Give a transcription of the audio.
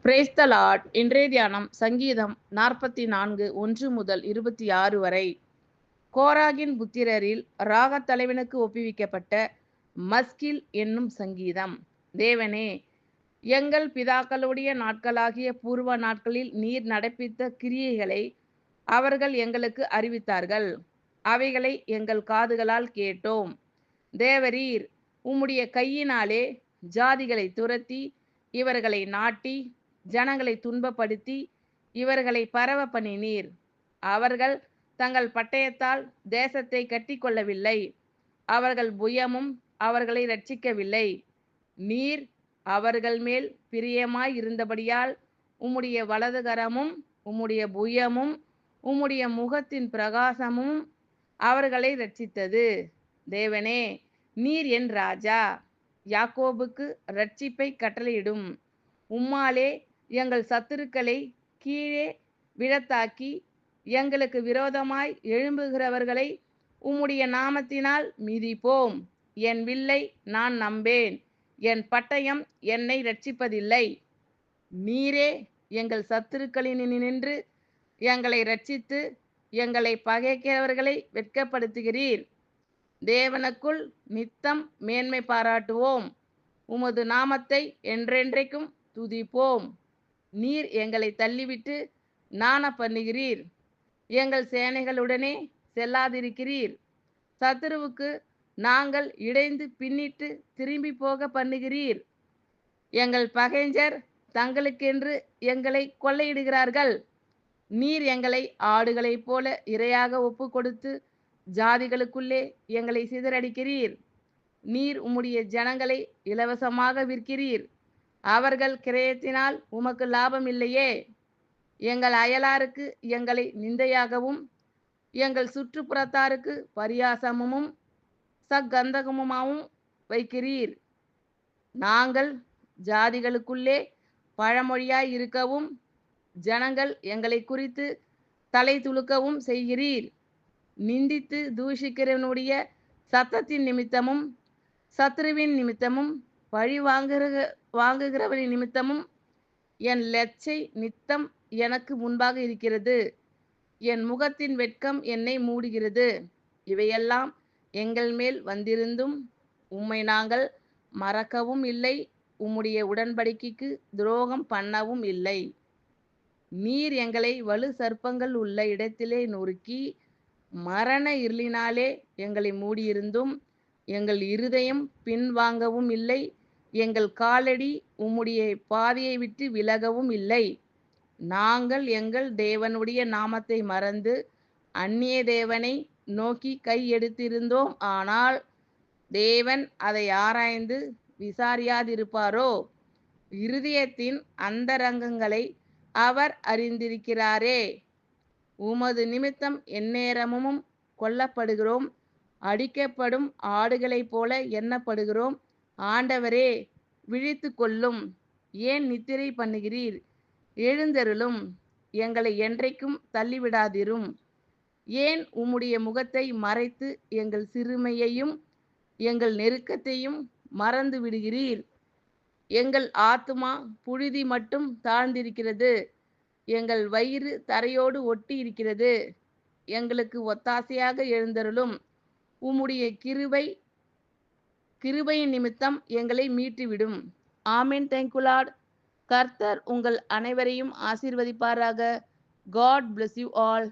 Brace த Lord. இன்றைய தியானம் சங்கீதம் 44 1 முதல் 26 வரை. கோராகின் புத்திரரில் ராகத் தலைவனுக்கு ஒப்புவிக்கப்பட்ட மஸ்கில் என்னும் சங்கீதம். தேவனே, எங்கள் பிதாக்களுடைய நாட்களாகிய பூர்வ நாட்களில் நீர் நடப்பித்த கிரியைகளை அவர்கள் எங்களுக்கு அறிவித்தார்கள். அவைகளை எங்கள் காதுகளால் கேட்டோம். தேவரீர் உம்முடைய கையினாலே ஜாதிகளை துரத்தி இவர்களை நாட்டி ஜனங்களை துன்பப்படுத்தி இவர்களை பரவ பண்ணினீர். அவர்கள் தங்கள் பட்டயத்தால் தேசத்தை கட்டி கொள்ளவில்லை. அவர்கள் புயமும் அவர்களை ரட்சிக்கவில்லை. நீர் அவர்கள் மேல் பிரியமாய் இருந்தபடியால் உம்முடைய வலதுகரமும் உம்முடைய புயமும் உம்முடைய முகத்தின் பிரகாசமும் அவர்களை ரட்சித்தது. தேவனே, நீர் என் ராஜா, யாக்கோபுக்கு ரட்சிப்பை கட்டளையிடும். உம்மாலே எங்கள் சத்துருக்களை கீழே விழத்தாக்கி எங்களுக்கு விரோதமாய் எழும்புகிறவர்களை உம்முடைய நாமத்தினால் மிதிப்போம். என் வில்லை நான் நம்பேன், என் பட்டயம் என்னை ரட்சிப்பதில்லை. நீரே எங்கள் சத்துருக்களினின்று எங்களை ரட்சித்து எங்களை பகைக்கிறவர்களை வெட்கப்படுத்துகிறீர். தேவனுக்குள் நித்தம் மேன்மை பாராட்டுவோம். உமது நாமத்தை என்றென்றைக்கும் துதிப்போம். நீர் எங்களை தள்ளிவிட்டு நாண பண்ணுகிறீர். எங்கள் சேனைகளுடனே செல்லாதிருக்கிறீர். சத்துருவுக்கு நாங்கள் இடைந்து பின்னிட்டு திரும்பி போக பண்ணுகிறீர். எங்கள் பகைஞர் தங்களுக்கென்று எங்களை கொள்ளையிடுகிறார்கள். நீர் எங்களை ஆடுகளைப் போல இரையாக ஒப்பு கொடுத்து ஜாதிகளுக்குள்ளே எங்களை சிதறடிக்கிறீர். நீர் உம்முடைய ஜனங்களை இலவசமாக விற்கிறீர். அவர்கள் கிரயத்தினால் உமக்கு லாபம் இல்லையே. எங்கள் அயலாருக்கு எங்களை நிந்தையாகவும் எங்கள் சுற்றுப்புறத்தாருக்கு பரியாசமும் சக்கந்தகமுமாவும் வைக்கிறீர். நாங்கள் ஜாதிகளுக்குள்ளே பழமொழியாய் இருக்கவும் ஜனங்கள் எங்களை குறித்து தலை துலுக்கவும் செய்கிறீர். நிந்தித்து தூஷிக்கிறவனுடைய சத்தத்தின் நிமித்தமும் சத்ருவின் நிமித்தமும் பழி வாங்குகிறவனின் நிமித்தமும் என் லெச்சை நித்தம் எனக்கு முன்பாக இருக்கிறது. என் முகத்தின் வெட்கம் என்னை மூடுகிறது. இவையெல்லாம் எங்கள் மேல் வந்திருந்தும் உம்மை நாங்கள் மறக்கவும் இல்லை, உம்முடைய உடன்படிக்கைக்கு துரோகம் பண்ணவும் இல்லை. நீர் எங்களை வலு சர்ப்பங்கள் உள்ள இடத்திலே நொறுக்கி மரண இருளினாலே எங்களை மூடியிருந்தும் எங்கள் இருதயம் பின்வாங்கவும் இல்லை. எங்கள் காலடி உம்முடைய பாதையை விட்டு விலகவும் இல்லை. நாங்கள் எங்கள் தேவனுடைய நாமத்தை மறந்து அந்நிய தேவனை நோக்கி கை எடுத்திருந்தோம். ஆனால் தேவன் அதை ஆராய்ந்து விசாரியாதிருப்பாரோ? இருதயத்தின் அந்தரங்கங்களை அவர் அறிந்திருக்கிறாரே. உமது நிமித்தம் எந்நேரமும் கொல்லப்படுகிறோம், அடிக்கப்படும் ஆடுகளைப் போல எண்ணப்படுகிறோம். ஆண்டவரே, விழித்து கொள்ளும். ஏன் நித்திரை பண்ணுகிறீர்? எழுந்தருளும். எங்களை என்றைக்கும் தள்ளிவிடாதிரும். ஏன் உம்முடைய முகத்தை மறைத்து எங்கள் சிறுமையையும் எங்கள் நெருக்கத்தையும் மறந்து விடுகிறீர்? எங்கள் ஆத்துமா புழுதி மட்டும் தாழ்ந்திருக்கிறது. எங்கள் வயிறு தரையோடு ஒட்டி இருக்கிறது. எங்களுக்கு ஒத்தாசையாக எழுந்தருளும். உம்முடைய கிருபையின் நிமித்தம் எங்களை மீட்டுவிடும். ஆமென். Thank you lord. கர்த்தர் உங்கள் அனைவரையும் ஆசீர்வதிப்பாராக. God bless you all.